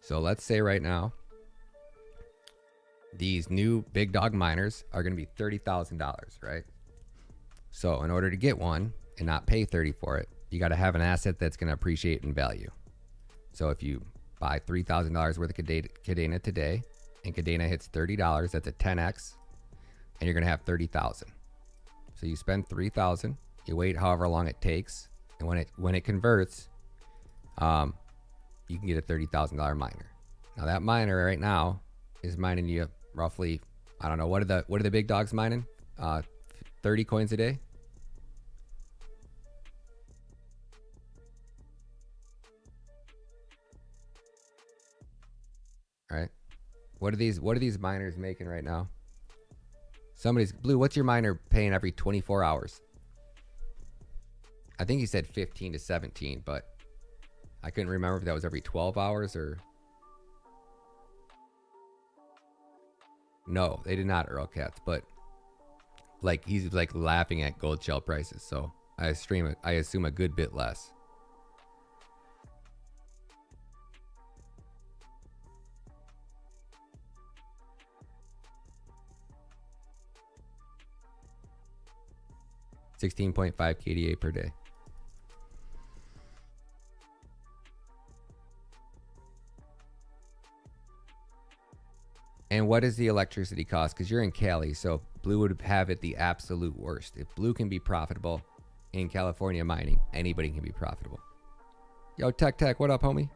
So let's say right now, these new big dog miners are going to be $30,000, right? So in order to get one and not pay 30 for it, you got to have an asset that's going to appreciate in value. So if you buy $3,000 worth of Kadena today, and Kadena hits $30, that's a 10x, and you're going to have 30,000. So you spend 3,000, you wait however long it takes, and when it converts, you can get a $30,000 miner. Now that miner right now is mining you roughly, I don't know, what are the big dogs mining? 30 coins a day. All right. What are these miners making right now? Somebody's Blue, what's your miner paying every 24 hours? I think he said 15 to 17, but I couldn't remember if that was every 12 hours or... No, they did not, Earl Cats, but like he's like laughing at gold shell prices, so I assume a good bit less. $16.5 KDA per day. And what is the electricity cost? Because you're in Cali, so Blue would have it the absolute worst. If Blue can be profitable in California mining, anybody can be profitable. Yo, Tech, what up, homie?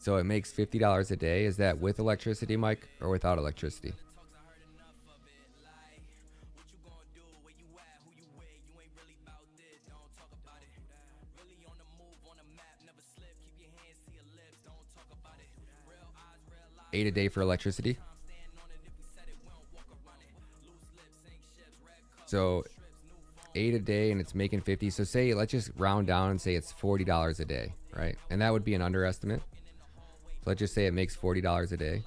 So it makes $50 a day. Is that with electricity, Mike, or without electricity? $8 a day for electricity. So 8 a day and it's making 50. So say, let's just round down and say it's $40 a day, right? And that would be an underestimate. So let's just say it makes $40 a day.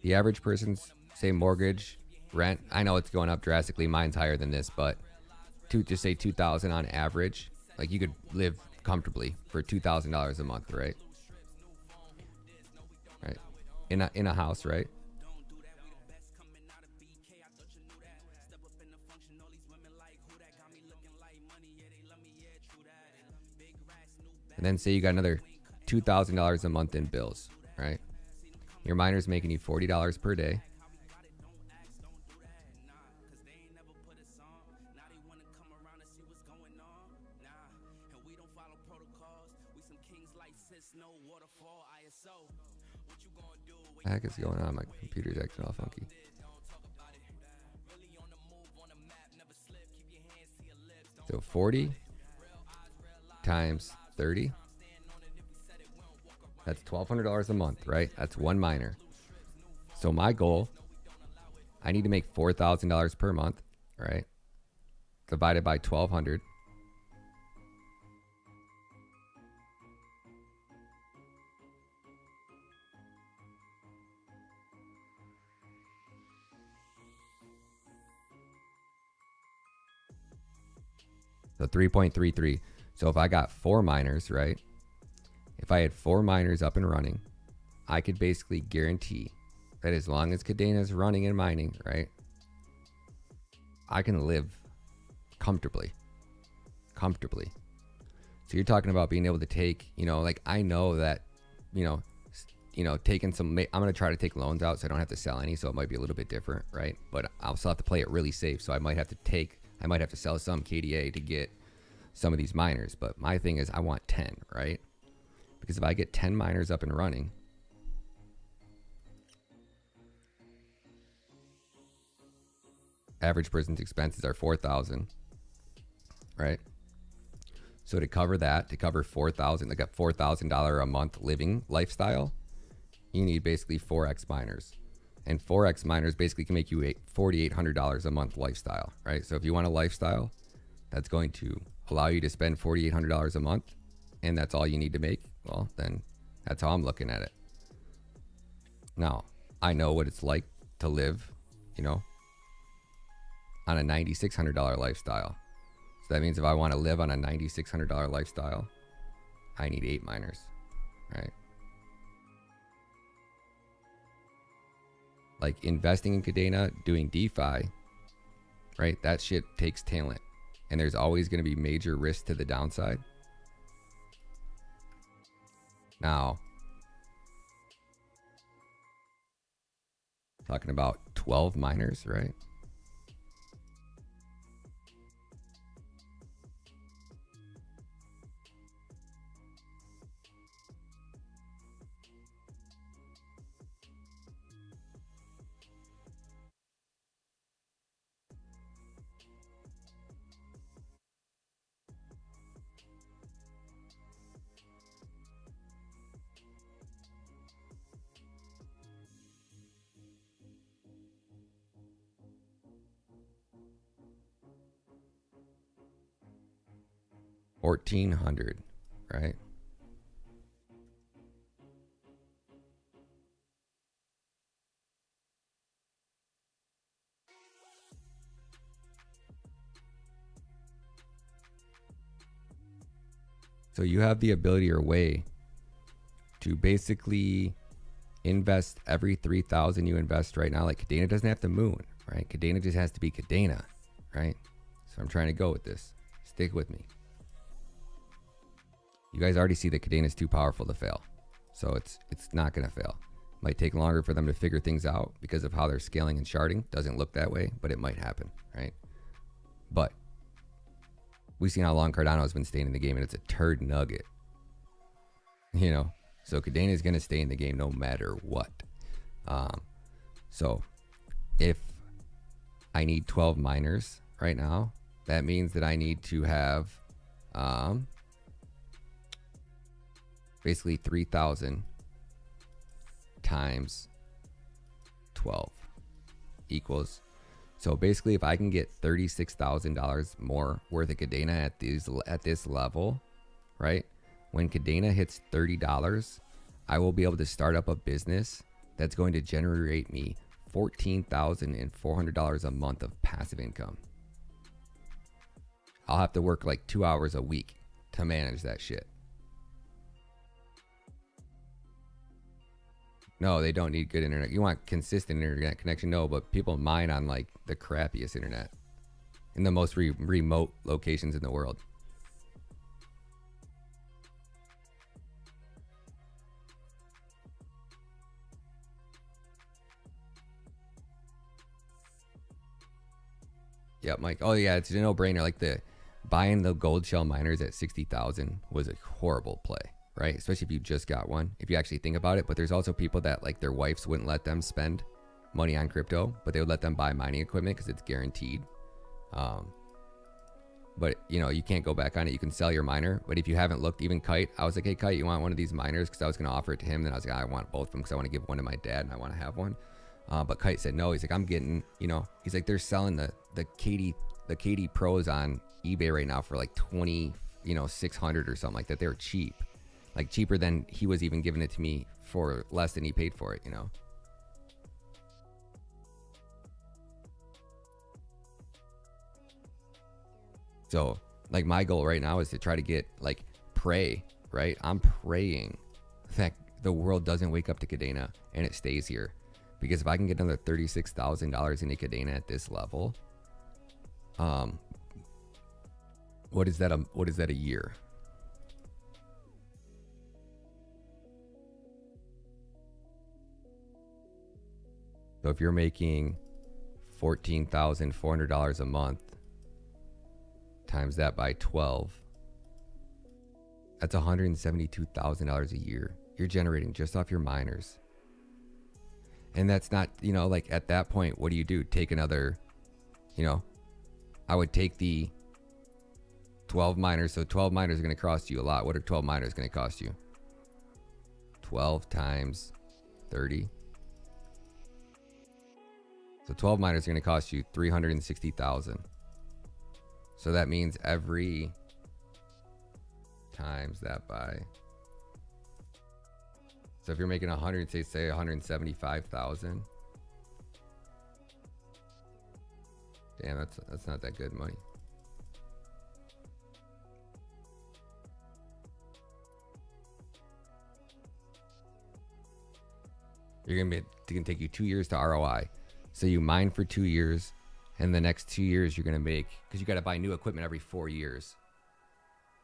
The average person's, say, mortgage, rent, I know it's going up drastically. Mine's higher than this, but to say $2,000 on average, like you could live comfortably for $2,000 a month, right? Right. In a house, right? And then say you got another $2,000 a month in bills, right? Your miner's making you $40 per day. What the heck is going on? My computer's acting all funky. So 40 times 30. That's $1,200 a month, right? That's one miner. So my goal, I need to make $4,000 per month, right? Divided by 1,200. So 3.33. So if I got 4 miners, right? If I had 4 miners up and running, I could basically guarantee that as long as Kadena is running and mining, right, I can live comfortably. So you're talking about being able to take, like I know that, taking some, I'm going to try to take loans out so I don't have to sell any. So it might be a little bit different, right? But I'll still have to play it really safe. So I might have to sell some KDA to get some of these miners. But my thing is I want 10, right? Because if I get 10 miners up and running, average person's expenses are 4,000, right? So to cover that, to cover 4,000, like a $4,000 a month living lifestyle, you need basically 4x miners. And 4x miners basically can make you a $4,800 a month lifestyle, right? So if you want a lifestyle that's going to allow you to spend $4,800 a month, and that's all you need to make, well, then that's how I'm looking at it. Now, I know what it's like to live, you know, on a $9,600 lifestyle. So that means if I want to live on a $9,600 lifestyle, I need 8 miners, right? Like investing in Kadena, doing DeFi, right? That shit takes talent. And there's always going to be major risk to the downside. Now, talking about 12 miners, right? $1,400, right? So you have the ability or way to basically invest every 3,000 you invest right now. Like Kadena doesn't have to moon, right? Kadena just has to be Kadena, right? So I'm trying to go with this. Stick with me. You guys already see that Kadena is too powerful to fail. So it's not going to fail. Might take longer for them to figure things out because of how they're scaling and sharding. Doesn't look that way, but it might happen, right? But we've seen how long Cardano has been staying in the game, and it's a turd nugget. You know? So Kadena is going to stay in the game no matter what. So if I need 12 miners right now, that means that I need to have basically 3,000 times 12 equals. So basically, if I can get $36,000 more worth of Kadena at this level, right? When Kadena hits $30, I will be able to start up a business that's going to generate me $14,400 a month of passive income. I'll have to work like 2 hours a week to manage that shit. No, they don't need good internet. You want consistent internet connection? No, but people mine on like the crappiest internet in the most remote locations in the world. Yep, Mike. Oh yeah, it's a no-brainer. Like buying the gold shell miners at 60,000 was a horrible play, right? Especially if you just got one, if you actually think about it. But there's also people that like their wives wouldn't let them spend money on crypto, but they would let them buy mining equipment because it's guaranteed. But you know, you can't go back on it. You can sell your miner, but if you haven't looked, even Kite, I was like, hey Kite, you want one of these miners? Because I was going to offer it to him. Then I was like, I want both of them because I want to give one to my dad and I want to have one. But Kite said no. He's like, I'm getting, you know, he's like, they're selling the KD Pros on eBay right now for like 600 or something like that. They're cheap, like cheaper than he was even giving it to me for less than he paid for it, you know. So like my goal right now is to try to get like pray, right? I'm praying that the world doesn't wake up to Kadena and it stays here. Because if I can get another $36,000 into Kadena at this level, what is that a year? So if you're making $14,400 a month, times that by 12, that's $172,000 a year. You're generating just off your miners. And that's not, you know, like at that point, what do? Take another You know, I would take the 12 miners. So 12 miners are going to cost you a lot. What are 12 miners going to cost you? 12 times 30. So 12 miners are going to cost you 360,000. So that means every times that by. So if you're making 100, say 175,000. Damn, that's not that good money. It's gonna take you 2 years to ROI. So you mine for 2 years, and the next 2 years you're gonna make, because you got to buy new equipment every 4 years.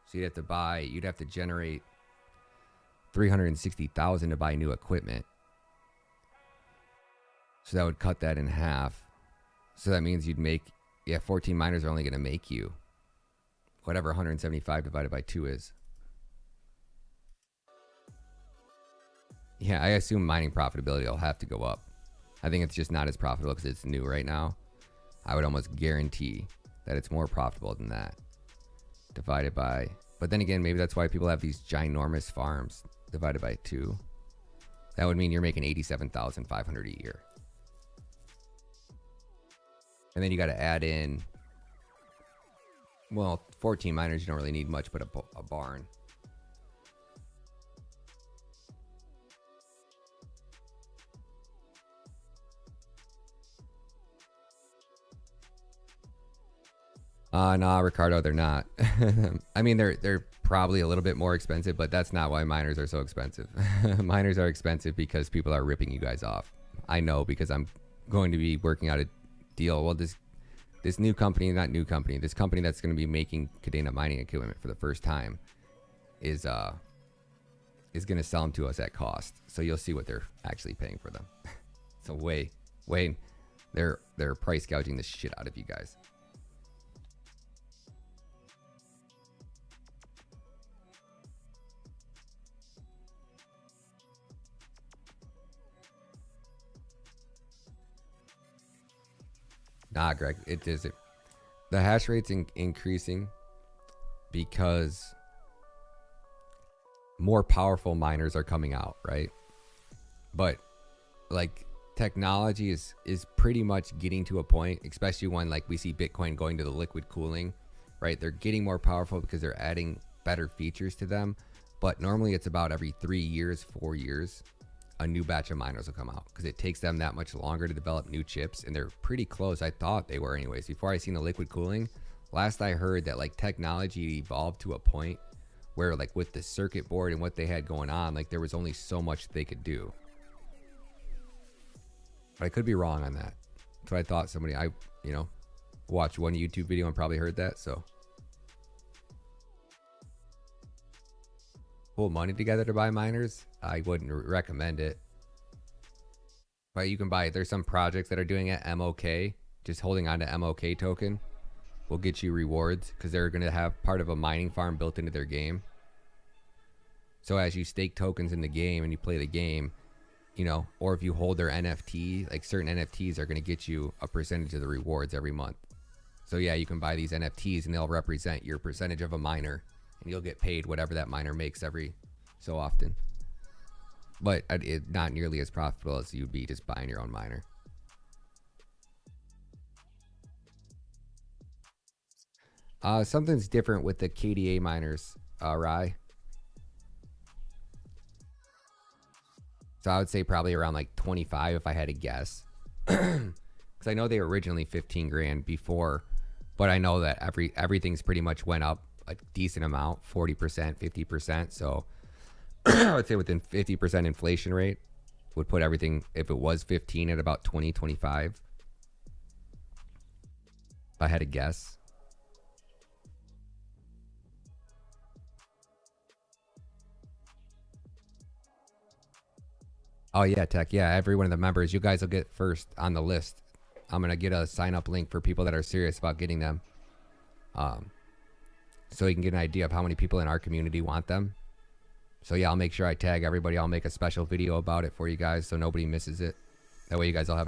So you'd have to generate 360,000 to buy new equipment. So that would cut that in half. So that means 14 miners are only gonna make you whatever 175 divided by 2 is. Yeah, I assume mining profitability will have to go up. I think it's just not as profitable because it's new right now. I would almost guarantee that it's more profitable than that. Divided by, but then again, maybe that's why people have these ginormous farms. Divided by 2. That would mean you're making 87,500 a year. And then you got to add in, well, 14 miners, you don't really need much but a barn. Nah, Ricardo, they're not. I mean, they're probably a little bit more expensive, but that's not why miners are so expensive. Miners are expensive because people are ripping you guys off. I know, because I'm going to be working out a deal. Well, this new company, not new company, this company that's going to be making Kadena mining equipment for the first time is going to sell them to us at cost. So you'll see what they're actually paying for them. So they're price gouging the shit out of you guys. Nah, Greg, it isn't. The hash rate's increasing because more powerful miners are coming out, right? But like technology is pretty much getting to a point, especially when like we see Bitcoin going to the liquid cooling, right? They're getting more powerful because they're adding better features to them. But normally it's about every 3 years, 4 years, a new batch of miners will come out because it takes them that much longer to develop new chips, and they're pretty close. I thought they were anyways. Before I seen the liquid cooling, last I heard that like technology evolved to a point where like with the circuit board and what they had going on, like there was only so much they could do. But I could be wrong on that. That's what I thought. Somebody watched one YouTube video and probably heard that. So pull money together to buy miners, I wouldn't recommend it. But you can buy it. There's some projects that are doing it. MOK, just holding on to MOK token will get you rewards because they're going to have part of a mining farm built into their game. So as you stake tokens in the game and you play the game, or if you hold their NFT, like certain NFTs are going to get you a percentage of the rewards every month. So yeah, you can buy these NFTs and they'll represent your percentage of a miner, and you'll get paid whatever that miner makes every so often. But it's not nearly as profitable as you'd be just buying your own miner. Something's different with the KDA miners, Rye. So I would say probably around like 25 if I had to guess. Because I know they were originally 15 grand before, but I know that everything's pretty much went up a decent amount, 40%, 50%. So I would say within 50% inflation rate would put everything, if it was 15, at about 20, 25. If I had to guess. Oh yeah, Tech. Yeah, every one of the members, you guys will get first on the list. I'm going to get a sign up link for people that are serious about getting them. So you can get an idea of how many people in our community want them. So yeah, I'll make sure I tag everybody. I'll make a special video about it for you guys so nobody misses it. That way you guys all have a